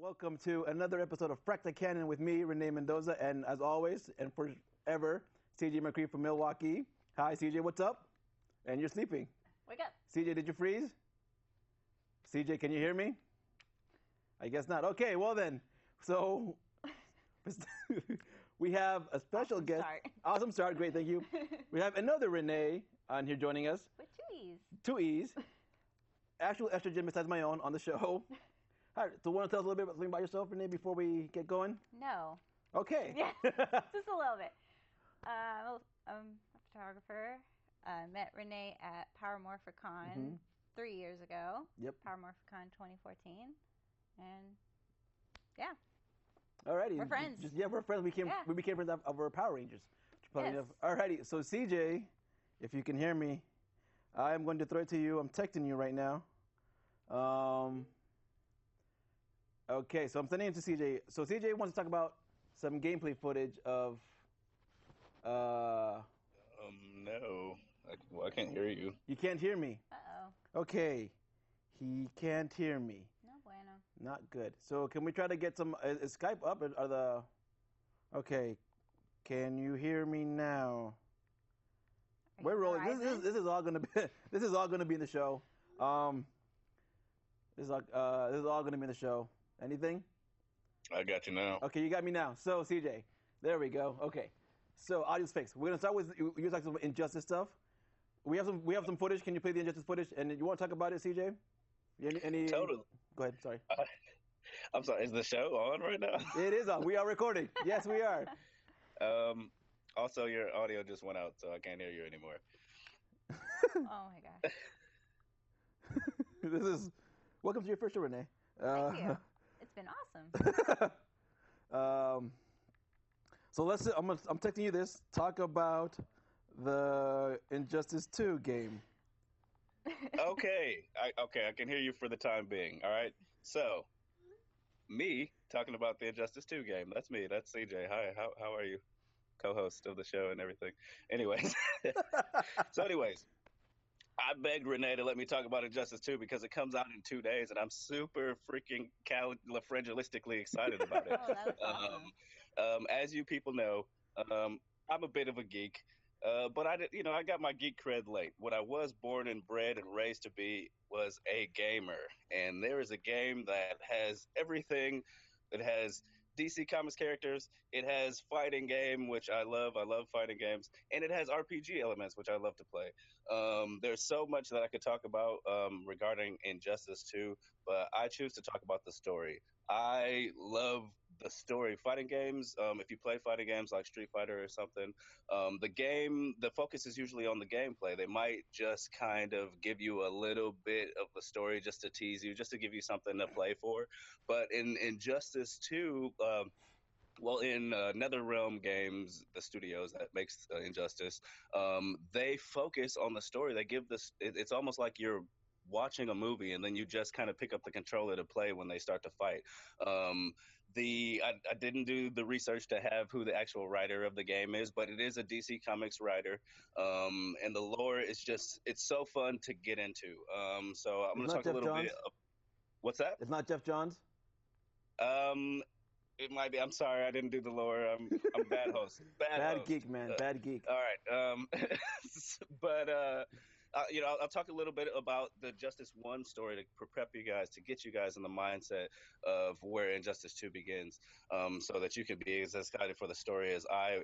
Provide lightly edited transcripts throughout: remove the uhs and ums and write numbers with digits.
Welcome to another episode of Frack The Canon with me, René Mendoza, and as always, and forever, CJ McCree from Milwaukee. Hi, CJ, what's up? And you're sleeping. Wake up. CJ, did you freeze? CJ, can you hear me? I guess not. Okay, well then. So, we have a special Awesome guest. Start. Awesome start. Great, thank you. We have another Renee on here joining us. With two E's. Two E's. Actual estrogen besides my own on the show. All right, so want to tell us a little bit something about yourself, Renee, before we get going? No. Okay. Yeah, just a little bit. I'm a photographer. I met Renee at PowerMorphicon 3 years ago. Yep. PowerMorphicon 2014. And yeah. Alrighty. We're friends. We're friends. We became friends of our Power Rangers. Yes. Alrighty, so CJ, if you can hear me, I'm going to throw it to you. I'm texting you right now. Okay, so I'm sending it to CJ. So CJ wants to talk about some gameplay footage of. No, I can't hear you. You can't hear me. Okay, he can't hear me. No bueno. Not good. So can we try to get some? Is Skype up? Or are the? Okay, can you hear me now? We're rolling. This is all gonna be. This is all gonna be in the show. This is all gonna be in the show. Anything? I got you now. Okay, you got me now. So CJ, there we go. Okay, so audio's fixed. We're gonna start with you like some Injustice stuff. We have some footage. Can you play the Injustice footage? And you want to talk about it, CJ? Any? Totally. Go ahead. Sorry. I'm sorry. Is the show on right now? It is on. We are recording. Yes, we are. Also, your audio just went out, so I can't hear you anymore. Oh my gosh. Welcome to your first show, Renee. Thank you. It's been awesome. So I'm texting you this. Talk about the Injustice 2 game. Okay, I can hear you for the time being. All right. So, me talking about the Injustice 2 game. That's me. That's CJ. Hi. How are you? Co-host of the show and everything. Anyways. Anyways. I begged Renee to let me talk about Injustice 2 because it comes out in 2 days, and I'm super freaking califragilistically excited about it. Oh, that was awesome. As you people know, I'm a bit of a geek, but I got my geek cred late. What I was born and bred and raised to be was a gamer, and there is a game that has everything. It has DC Comics characters, it has fighting game, which I love fighting games, and it has RPG elements, which I love to play. There's so much that I could talk about regarding Injustice 2, but I choose to talk about the story. I love the story. Fighting games, if you play fighting games like Street Fighter or something, the focus is usually on the gameplay. They might just kind of give you a little bit of the story just to tease you, just to give you something to play for. But in Injustice 2, in NetherRealm Games, the studios that makes Injustice, they focus on the story. They give this. It's almost like you're watching a movie, and then you just kind of pick up the controller to play when they start to fight. I didn't do the research to have who the actual writer of the game is, but it is a DC Comics writer, and the lore is it's so fun to get into. So I'm going to talk a little bit. What's that? It's not Jeff Johns? It might be. I'm sorry, I didn't do the lore. I'm bad host. Bad host. Geek, man. Bad geek. All right. But I'll talk a little bit about the Justice 1 story to prep you guys, to get you guys in the mindset of where Injustice 2 begins, so that you can be as excited for the story as I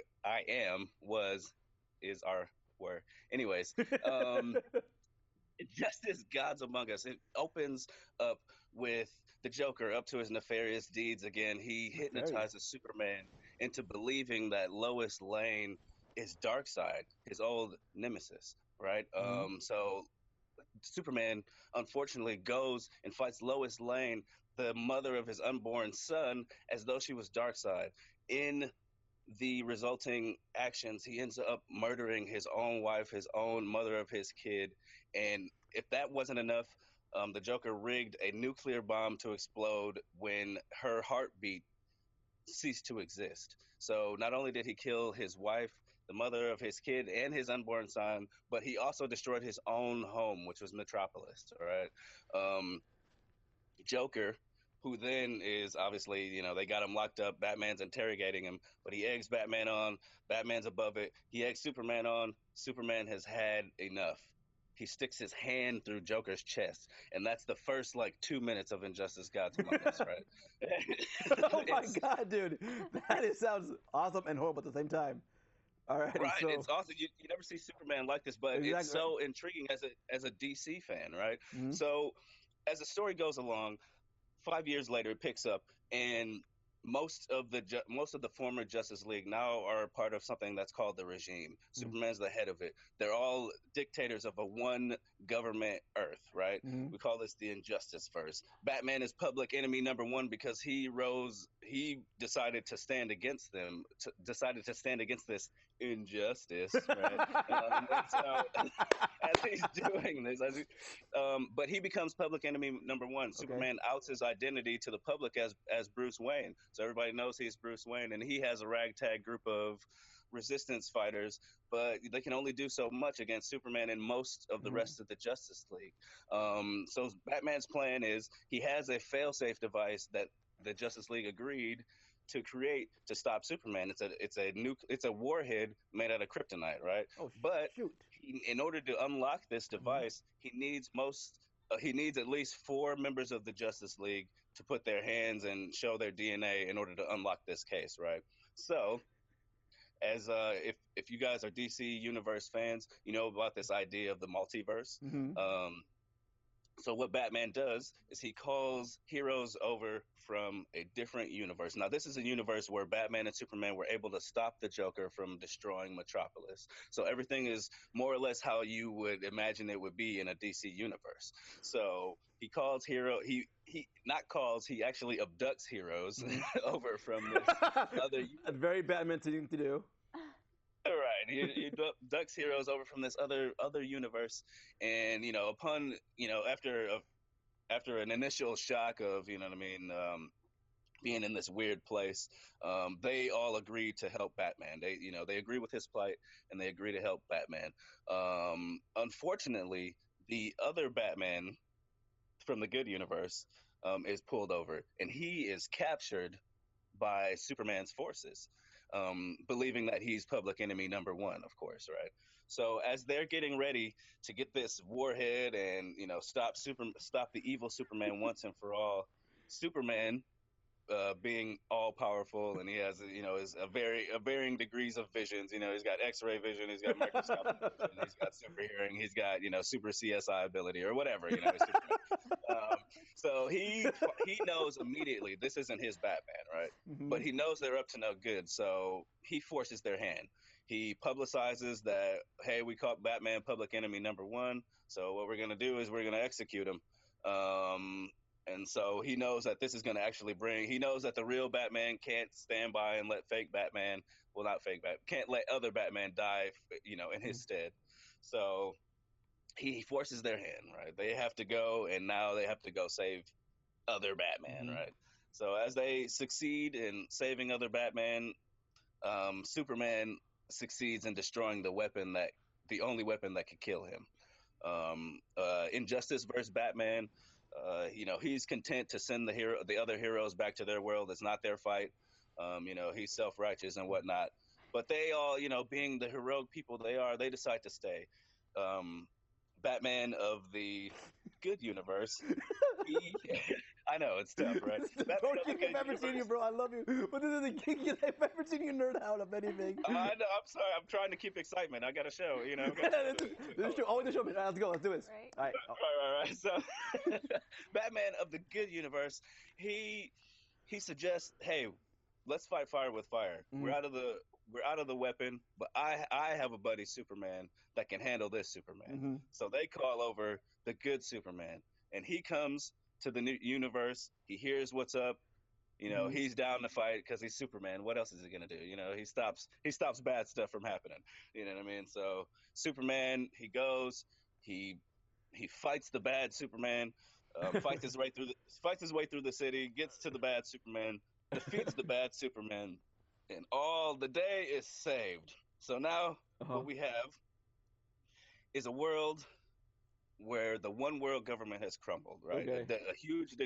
am, was, is, are, were. Anyways, Justice Gods Among Us. It opens up with the Joker up to his nefarious deeds again. He hypnotizes Superman into believing that Lois Lane is Darkseid, his old nemesis, right? So Superman unfortunately goes and fights Lois Lane, the mother of his unborn son, as though she was Darkseid. In the resulting actions, he ends up murdering his own wife, his own mother of his kid. And if that wasn't enough, the Joker rigged a nuclear bomb to explode when her heartbeat ceased to exist. So not only did he kill his wife, the mother of his kid, and his unborn son, but he also destroyed his own home, which was Metropolis. All right. Joker, who then is obviously, they got him locked up. Batman's interrogating him, but he eggs Batman on. Batman's above it. He eggs Superman on. Superman has had enough. He sticks his hand through Joker's chest, and that's the first 2 minutes of Injustice Gods Among Us, right? Oh my God, dude, sounds awesome and horrible at the same time. All right, right. so It's awesome. You never see Superman like this, but exactly. It's so intriguing as a DC fan, right? Mm-hmm. So as the story goes along, 5 years later, it picks up, and most of the former Justice League now are part of something that's called the regime. Mm-hmm. Superman's the head of it. They're all dictators of a one government Earth, right? Mm-hmm. We call this the Injustice Verse. Batman is public enemy number one because he decided to stand against them, decided to stand against this injustice, right? So, as he's doing this, but he becomes public enemy number one. Okay. Superman outs his identity to the public as Bruce Wayne, so everybody knows he's Bruce Wayne, and he has a ragtag group of resistance fighters, but they can only do so much against Superman and most of the rest of the Justice League. So Batman's plan is he has a failsafe device that the Justice League agreed to create to stop Superman. It's a warhead made out of kryptonite, right? Oh, but shoot. In order to unlock this device, he needs at least 4 members of the Justice League to put their hands and show their DNA in order to unlock this case, right? So, as if you guys are DC Universe fans, you know about this idea of the multiverse. Mm-hmm. So what Batman does is he calls heroes over from a different universe. Now, this is a universe where Batman and Superman were able to stop the Joker from destroying Metropolis. So everything is more or less how you would imagine it would be in a DC universe. So he calls he actually abducts heroes over from this other universe. A very Batman thing to do. Right, he ducks heroes over from this other universe, and upon after an initial shock of being in this weird place, they all agree to help Batman. They agree with his plight and they agree to help Batman. Unfortunately, the other Batman from the good universe is pulled over, and he is captured by Superman's forces. Believing that he's public enemy number one, of course, right? So as they're getting ready to get this warhead and stop the evil Superman once and for all, Superman, being all powerful, and he has is a varying degrees of visions. He's got X-ray vision, he's got microscopic vision, he's got super hearing, he's got super CSI ability or whatever. So he knows immediately this isn't his Batman, right? Mm-hmm. But he knows they're up to no good, so he forces their hand. He publicizes that, hey, we caught Batman public enemy number one, so what we're going to do is we're going to execute him. And so he knows that this is going to actually he knows that the real Batman can't stand by and let can't let other Batman die, in his stead. So he forces their hand, right? They have to go, and now they have to go save other Batman, right? So as they succeed in saving other Batman, Superman succeeds in destroying the only weapon that could kill him. Injustice versus Batman, he's content to send the other heroes back to their world. It's not their fight. He's self-righteous and whatnot. But they all, being the heroic people they decide to stay. Batman of the good universe. I know, it's tough, right? This is the most kick I've ever seen you, bro. I love you. But this is the kick I've ever seen you nerd out of anything. I know, I'm sorry. I'm trying to keep excitement. I got a show, This is true. Always the show. Let's go. Let's do this. Right. All right. So, Batman of the good universe, he suggests, hey, let's fight fire with fire. We're out of the weapon, but I have a buddy Superman that can handle this Superman. So they call over the good Superman, and he comes to the new universe. He hears what's up. He's down to fight because he's Superman. What else is he gonna do? He stops bad stuff from happening. You know what I mean? So Superman, he goes, he fights the bad Superman, fights his way through the city, gets to the bad Superman, defeats the bad Superman, and all the day is saved. So now what we have is a world where the one world government has crumbled, right? Okay. A huge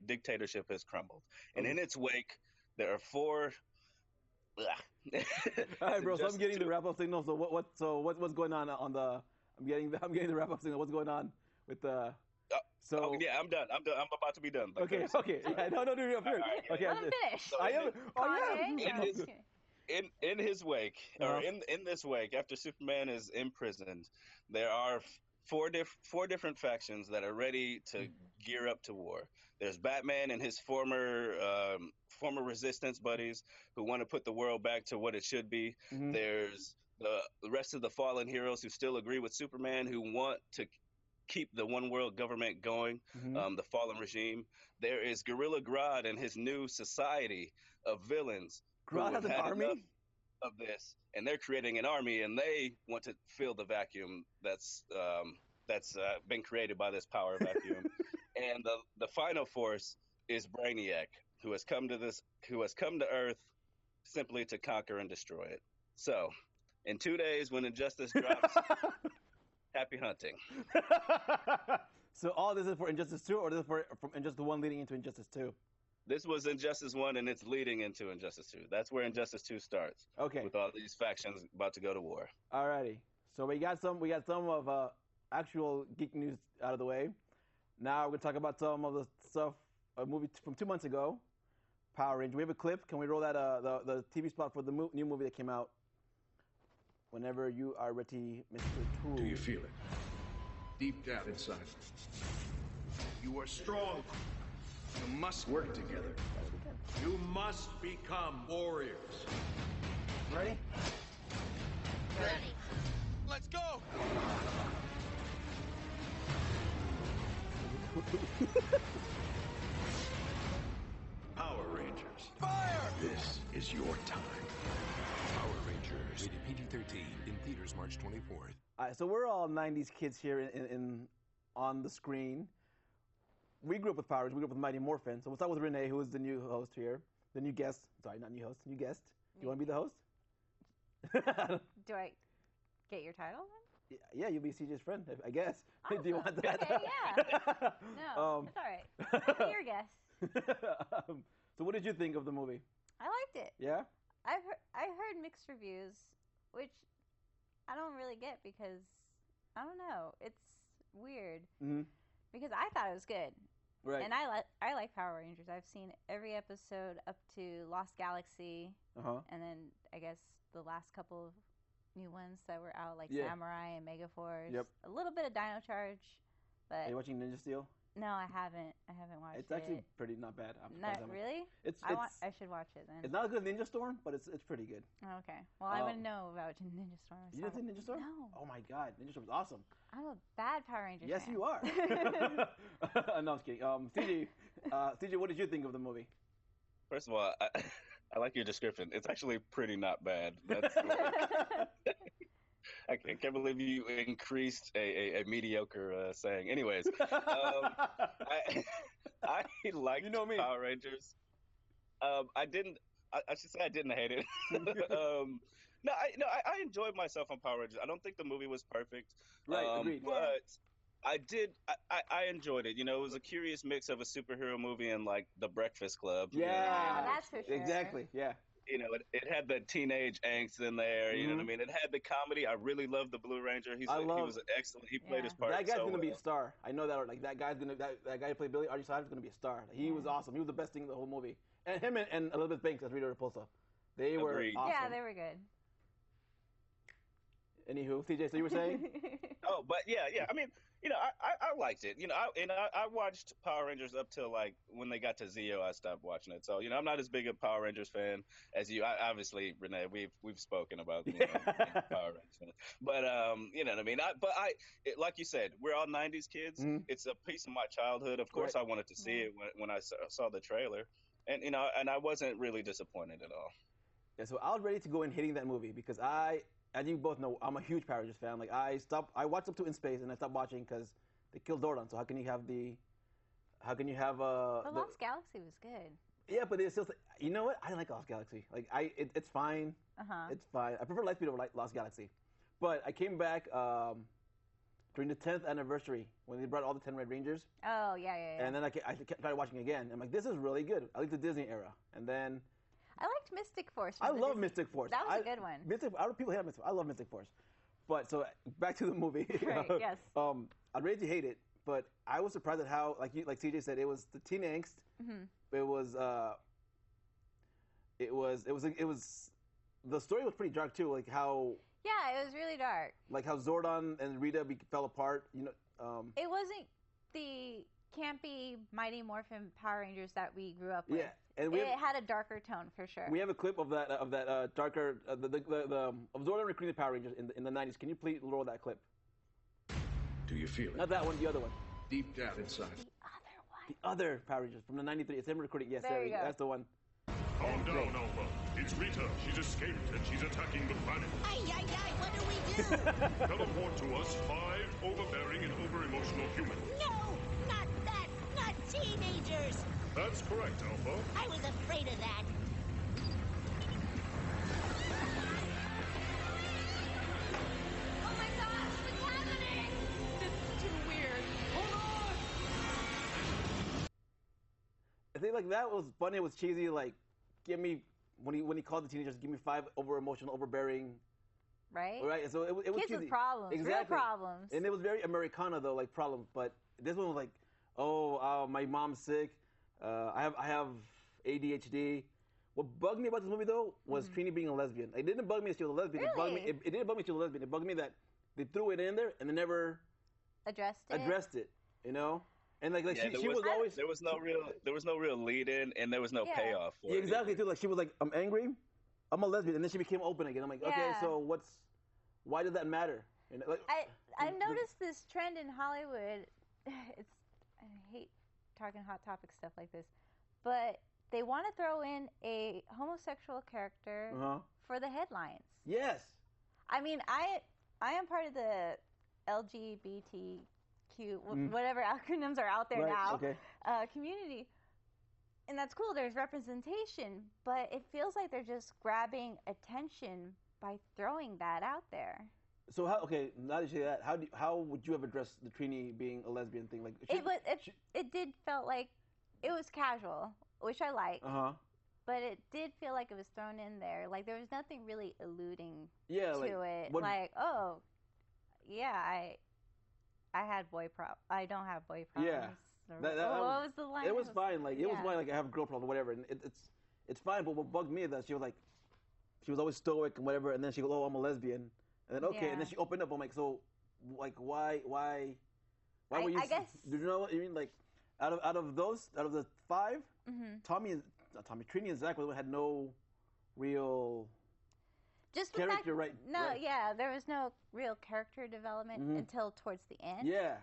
dictatorship has crumbled. And Okay. in its wake, there are four. All right, bro. So I'm getting the wrap up signal. So what's going on the? I'm getting the wrap up signal. What's going on with the? Yeah, I'm done. I'm about to be done. Like, okay. Yeah, no, dude, I'm here. Right, okay, let him finish. So I am. Oh yeah. In his wake, or in this wake, after Superman is imprisoned, there are four different factions that are ready to gear up to war. There's Batman and his former resistance buddies who want to put the world back to what it should be. Mm-hmm. There's the rest of the fallen heroes who still agree with Superman, who want to keep the one world government going, the fallen regime. There is Gorilla Grodd and his new society of villains. Grodd has an army of this, and they're creating an army, and they want to fill the vacuum that's been created by this power vacuum. And the final force is Brainiac, who has come to Earth simply to conquer and destroy it. So, in 2 days, when Injustice drops, happy hunting. So all this is for Injustice 2, or this is from Injustice 1 leading into Injustice 2? This was Injustice 1, and it's leading into Injustice 2. That's where Injustice 2 starts. Okay. With all these factions about to go to war. Alrighty. So we got some of actual geek news out of the way. Now we're gonna talk about some of the stuff, a movie from 2 months ago, Power Rangers. We have a clip. Can we roll that the TV spot for the new movie that came out? Whenever you are ready, Mr. Tool. Do you feel it? Deep down inside. You are strong. You must work together. You must become warriors. Ready? Ready. Let's go! Power Rangers. Fire! This is your time. Power Rangers. Rated PG-13 in theaters March 24th. All right, so we're all 90s kids here in on the screen. We grew up with Power Rangers. We grew up with Mighty Morphin. So we'll start with Renee, who is the new host here. The new guest. Sorry, not new host. New guest. You want to be the host? Do I get your title then? Yeah, you'll be CJ's friend, I guess. Awesome. Do you want that? Okay, yeah. No, it's all right. Be your guest. So what did you think of the movie? I liked it. Yeah? I heard mixed reviews, which I don't really get because, I don't know, it's weird. Mm-hmm. Because I thought it was good. Right. And I like Power Rangers. I've seen every episode up to Lost Galaxy. Uh-huh. And then I guess the last couple of new ones that were out, like Samurai and Megaforce. Yep. A little bit of Dino Charge. But Are you watching Ninja Steel? no, I haven't. I haven't watched it. It's actually pretty not bad. Not really? I should watch it then. It's not as good as Ninja Storm, but it's pretty good. Oh, okay. Well, I wouldn't know about Ninja Storm. You didn't see Ninja Storm? No. Oh my God, Ninja Storm is awesome. I'm a bad Power Ranger Yes, fan. you are. No, I'm just kidding. CJ, what did you think of the movie? First of all, I like your description. It's actually pretty not bad. That's I can't believe you increased a mediocre saying. Anyways, I liked Power Rangers. I should say I didn't hate it. I enjoyed myself on Power Rangers. I don't think the movie was perfect. Right, agreed. But I enjoyed it. You know, it was a curious mix of a superhero movie and like The Breakfast Club. Yeah, that's for sure. Exactly. Yeah. You know, it had the teenage angst in there. You know what I mean? It had the comedy. I really loved the Blue Ranger. He was excellent. He played his part. That guy's gonna be a well. star. I know that. Like that guy's gonna that guy who played Billy Archie is gonna be a star. He was awesome. He was the best thing in the whole movie. And him and Elizabeth Banks as Rita Repulsa, they were awesome. Yeah, they were good. Anywho, CJ, so you were saying? Oh, but yeah. I mean, you know, I liked it. You know, I watched Power Rangers up till like when they got to Zeo, I stopped watching it. So you know, I'm not as big a Power Rangers fan as you. Obviously, Renee, we've spoken about Power Rangers, but you know what I mean. Like you said, we're all '90s kids. It's a piece of my childhood. Of course, I wanted to see it when I saw the trailer, and you know, and I wasn't really disappointed at all. Yeah, so I was ready to go in hitting that movie because as you both know, I'm a huge Power Rangers fan. Like I watched up to In Space and I stopped watching because they killed Zordon. So how can you have But Lost Galaxy was good. Yeah, but it's still, you know what? I didn't like Lost Galaxy. Like it's fine. It's fine. I prefer Lightspeed over Lost Galaxy. But I came back. during the 10th anniversary when they brought all the 10 Red Rangers. Oh, yeah. And then I started watching again. I'm like, this is really good. I like the Disney era. And then I liked Mystic Force. I love Mystic Force. That was a good one. People hate Mystic Force. I love Mystic Force. But so back to the movie. Right, yes. I'd ready to hate it, but I was surprised at how, like CJ said, it was the teen angst. Mm-hmm. It was the story was pretty dark too, like how. Yeah, it was really dark. Like how Zordon and Rita fell apart, you know. It wasn't the campy Mighty Morphin Power Rangers that we grew up with. Yeah, and it had a darker tone for sure. We have a clip of that darker of Zordon recruiting the Power Rangers in the 90s. Can you please roll that clip? Do you feel it? Not that one, the other one. Deep down inside. The other one. The other Power Rangers from the 93. It's him recruiting. Yes, there you go. That's the one. Calm down, Alpha. It's Rita. She's escaped and she's attacking the planet. Ay, what do we do? Teleport to us 5 overbearing and over-emotional humans. No, not that. Not teenagers. That's correct, Alpha. I was afraid of that. Oh my gosh, what's happening? This is too weird. Hold on! I think like that was funny. It was cheesy. Like, give me when he called the teenagers, give me 5 over-emotional, overbearing. Right. Right. So it was kids cheesy. with problems. Exactly. Real problems. And it was very Americana though, like problems. But this one was like, my mom's sick. I have ADHD. What bugged me about this movie though was Trini being a lesbian. It didn't bug me that she was a lesbian. Really? It didn't bug me she was a lesbian. It bugged me that they threw it in there and they never addressed it. You know. And like yeah, she was always there was no real lead in and there was no payoff for it. Exactly too. Like she was like, I'm angry, I'm a lesbian, and then she became open again. I'm like, okay, so why does that matter? You know, like, I noticed this trend in Hollywood. I hate talking hot topic stuff like this, but they want to throw in a homosexual character for the headlines. Yes. I mean, I am part of the LGBTQ, whatever acronyms are out there now, community. And that's cool, there's representation, but it feels like they're just grabbing attention by throwing that out there. So now that you say that, how would you have addressed the Trini being a lesbian thing? Like it did felt like it was casual, which I like. But it did feel like it was thrown in there. Like there was nothing really alluding to it. Like, oh, yeah, I had boy problems. I don't have boy problems. Yeah. What was the line? It was fine. Like it was fine. Like I have a girl problem, whatever. And it's fine. But what bugged me is that she was always stoic and whatever. And then she goes, "Oh, I'm a lesbian." And then and then she opened up. I'm like, so, like, why were you? I guess. Do you know what you mean? Like, out of the 5, Trini and Zach had no real character, right? No, there was no real character development until towards the end. Yeah.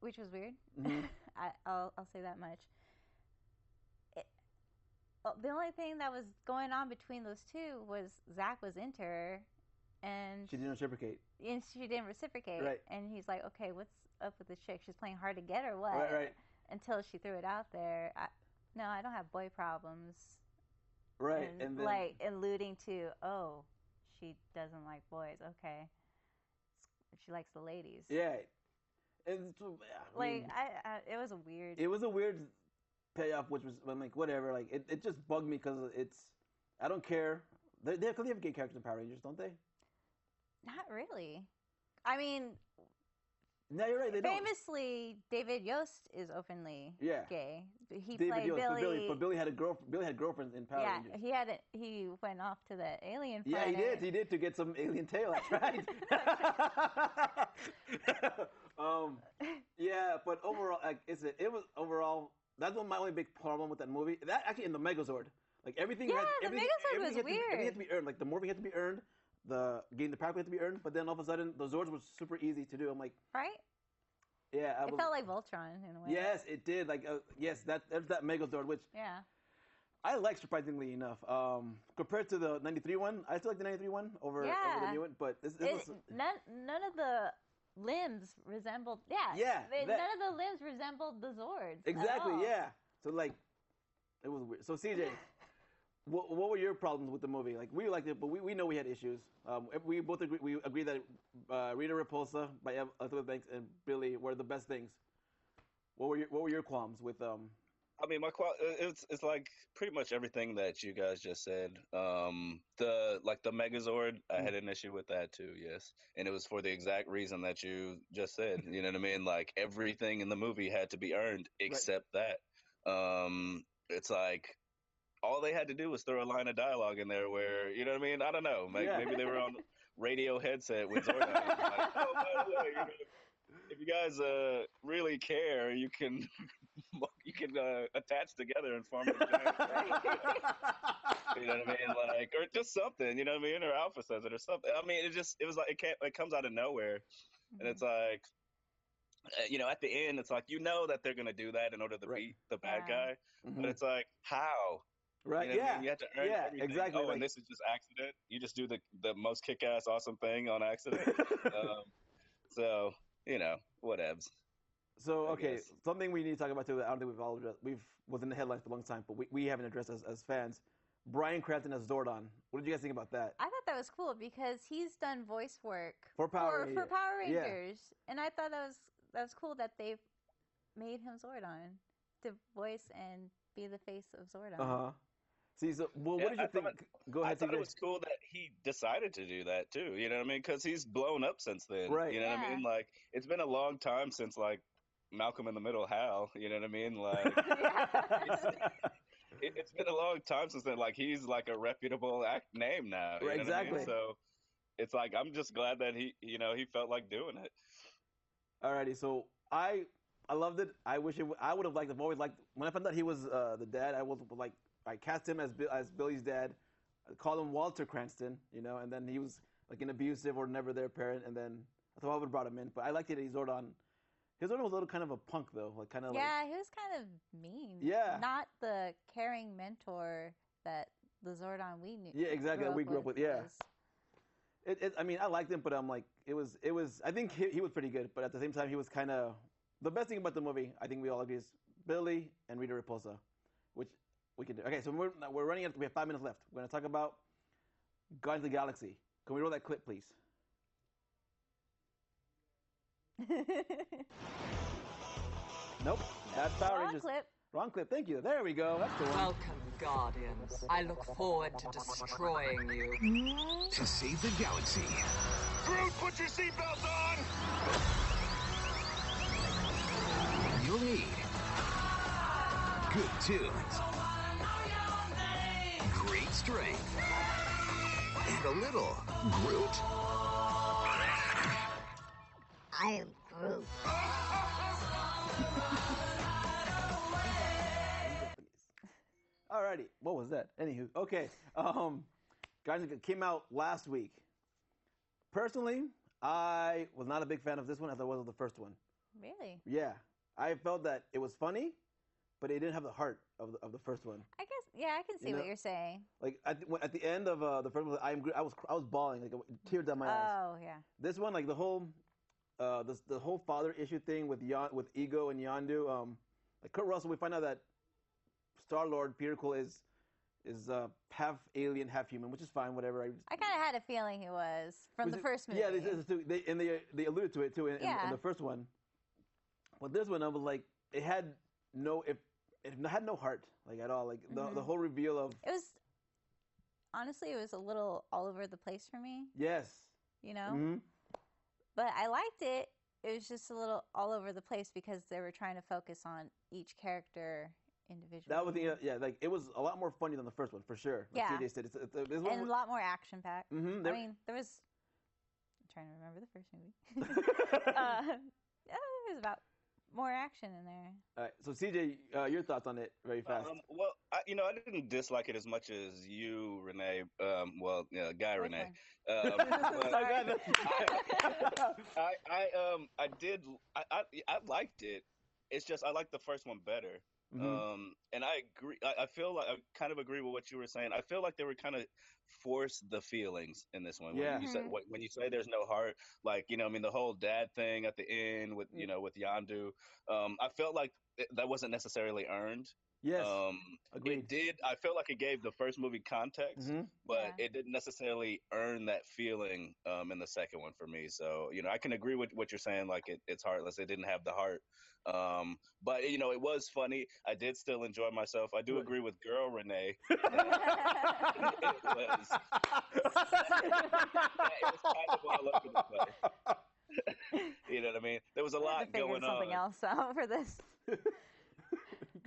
Which was weird. I'll say that much. The only thing that was going on between those two was Zach was into her, and she didn't reciprocate. And she didn't reciprocate. Right. And he's like, okay, what's up with this chick? She's playing hard to get or what? Right. Until she threw it out there. No, I don't have boy problems. Right. And then, like alluding to, oh, she doesn't like boys. Okay. She likes the ladies. Yeah. And it was a weird. It was a weird payoff, which was I'm like whatever. Like it just bugged me because I don't care. They have gay characters in Power Rangers, don't they? Not really. I mean. No, you're right. They famously, David Yost is openly gay. He played Billy. But Billy had girlfriends in Power Rangers. Yeah, he went off to the alien planet. Yeah, he did to get some alien tail. That's right. Yeah, but overall, it was overall. That's my only big problem with that movie. That actually in the Megazord, like everything. Yeah, the Megazord was weird. Everything had to be earned. Like the morphing had to be earned. Getting the power had to be earned. But then all of a sudden, the Zords was super easy to do. I'm like, right? Yeah, it felt like Voltron in a way. Yes, it did. Like there's that Megazord, which I like surprisingly enough. Compared to the '93 one, I still like the '93 one over the new one. But none of the limbs resembled. None of the limbs resembled the Zords. Exactly. Yeah. So like, it was weird. So CJ, What were your problems with the movie? Like, we liked it, but we know we had issues. We both agree that Rita Repulsa by Elizabeth Banks and Billy were the best things. What were your qualms with I mean, it's like pretty much everything that you guys just said. The Megazord, I had an issue with that too. Yes, and it was for the exact reason that you just said. You know what I mean? Like everything in the movie had to be earned except that. It's like all they had to do was throw a line of dialogue in there where, you know what I mean? I don't know. Maybe they were on radio headset with Zordon. Like, oh, by the way, if you guys really care, you can attach together and form a giant. You know what I mean? Like, or just something. You know what I mean? Or Alpha says it or something. I mean, it was like it comes out of nowhere, and it's like. At the end, it's like that they're gonna do that in order to beat the bad guy, but it's like how. Right. You know what I mean? You have to earn everything. Exactly. Oh, and this is just accident. You just do the most kick-ass awesome thing on accident. So whatevs. So okay, something we need to talk about too that I don't think we've all addressed. We've was in the headlines for a long time, but we haven't addressed as fans. Bryan Cranston as Zordon. What did you guys think about that? I thought that was cool because he's done voice work for Power Rangers, and I thought that was cool that they made him Zordon to voice and be the face of Zordon. See, so what did you think? Go ahead. I thought it was cool that he decided to do that too. You know what I mean? Because he's blown up since then. Right. You know what I mean? Like it's been a long time since like Malcolm in the Middle Hal. You know what I mean? Like it's been a long time since then. Like he's like a reputable name now. You know exactly. What I mean? So it's like I'm just glad that he felt like doing it. Alrighty, so I loved it. I wish I would have liked. I've always liked when I found out he was the dad. I cast him as Billy's dad. I called him Walter Cranston, and then he was like an abusive or never there parent, and then I thought I would have brought him in. But I liked it. Zordon. His Zordon was a little kind of a punk though, like kind of. Yeah, he was kind of mean. Yeah. Not the caring mentor that the Zordon we knew. Yeah, exactly. That we grew up with. Yeah. I mean, I liked him, but I'm like, it was. I think he was pretty good, but at the same time, he was kind of. The best thing about the movie, I think we all agree, is Billy and Rita Repulsa, which we can do. Okay, so we're running out. We have 5 minutes left. We're going to talk about Guardians of the Galaxy. Can we roll that clip, please? Nope. That's Power Rangers. Wrong clip. Thank you. There we go. That's the one. Welcome, Guardians. I look forward to destroying you. To save the galaxy. Groot, put your seatbelt on! You'll need good tunes, great strength, and a little Groot. I am Groot. Alrighty, what was that? Anywho, okay. Guardians came out last week. Personally, I was not a big fan of this one as I was of the first one. Really? Yeah, I felt that it was funny, but it didn't have the heart of the first one. I guess, yeah, I can see what you're saying. Like at the end of the first one, I was bawling, like tears down my eyes. Oh yeah. This one, like the whole father issue thing with Ego and Yondu. Like Kurt Russell, we find out that Star-Lord Peter Quill is half alien, half human, which is fine, whatever. I kind of had a feeling he was from the first movie. Yeah, they alluded to it too in the first one. But this one, I was like, it had no heart, like at all. Like the whole reveal of it was honestly, it was a little all over the place for me. Yes. Mm-hmm. But I liked it. It was just a little all over the place because they were trying to focus on each character individually. That was like it was a lot more funny than the first one for sure. Like CJ said, and a lot more action packed. Mm-hmm, I mean, there was. I'm trying to remember the first movie. There was about more action in there. All right, so CJ, your thoughts on it very fast. Well, I didn't dislike it as much as you, Renee. Guy Renee. I did. I liked it. It's just I liked the first one better. Mm-hmm. And I agree. I feel like I kind of agree with what you were saying. I feel like they were kind of force the feelings in this one. Yeah. When you say there's no heart, like, you know, I mean, the whole dad thing at the end with, you know, with Yondu, I felt like that wasn't necessarily earned. Yes. Agreed. It did. I felt like it gave the first movie context, but it didn't necessarily earn that feeling in the second one for me. So, you know, I can agree with what you're saying. Like, it's heartless. It didn't have the heart. But, you know, it was funny. I did still enjoy myself. I do agree with girl Renee. It was kind of all over the place. You know what I mean? There was a lot going on. Something else out for this.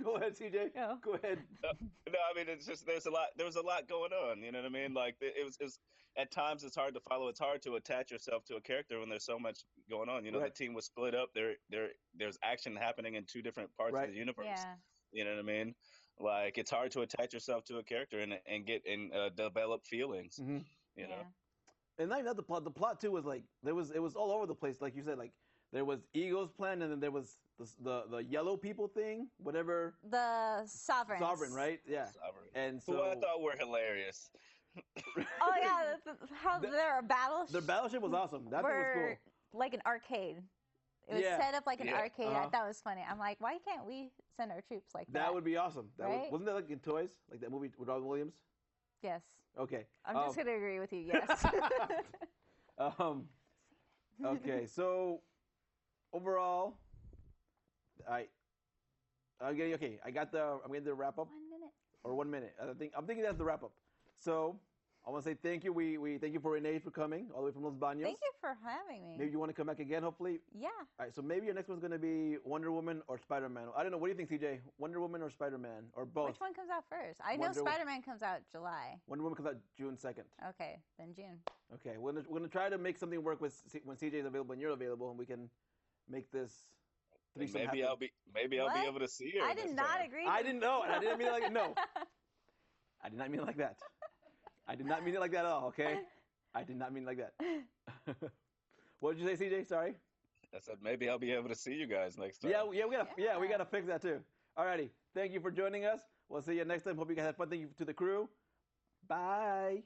Go ahead, CJ. No. Go ahead. No, I mean, it's just there was a lot going on. You know what I mean? Like it was at times it's hard to follow. It's hard to attach yourself to a character when there's so much going on. You know, the team was split up. There's action happening in two different parts of the universe. Yeah. You know what I mean? Like it's hard to attach yourself to a character and get and develop feelings. You know. And not even the plot. The plot too was like it was all over the place. Like you said, like there was Ego's plan, and then there was the yellow people thing, whatever. The sovereigns. Sovereign, right? Yeah. Sovereign. And so who I thought were hilarious. Oh yeah, how their battleship. Their battleship was awesome. That thing was cool. Like an arcade. It was set up like an arcade. I thought it was funny. I'm like, why can't we send our troops like that? That would be awesome. Wasn't that like in Toys, like that movie with Robin Williams? Yes. Okay. I'm just gonna agree with you. Yes. Okay. So overall, I'm getting the wrap up. 1 minute. Or 1 minute. I'm thinking that's the wrap up. So I want to say thank you. We thank you for Renee for coming all the way from Los Baños. Thank you for having me. Maybe you want to come back again, hopefully. Yeah. All right. So maybe your next one's gonna be Wonder Woman or Spider-Man. I don't know. What do you think, CJ? Wonder Woman or Spider-Man or both? Which one comes out first? I know Spider-Man comes out July. Wonder Woman comes out June 2nd. Okay, then June. Okay. We're gonna try to make something work with when CJ is available and you're available, and we can make this. Maybe I'll be able to see her. I did not agree. I didn't know, and I didn't mean it like no. I did not mean it like that. I did not mean it like that at all. Okay, I did not mean it like that. What did you say, CJ? Sorry. I said maybe I'll be able to see you guys next time. We gotta fix that too. Alrighty, thank you for joining us. We'll see you next time. Hope you guys have fun. Thank you to the crew. Bye.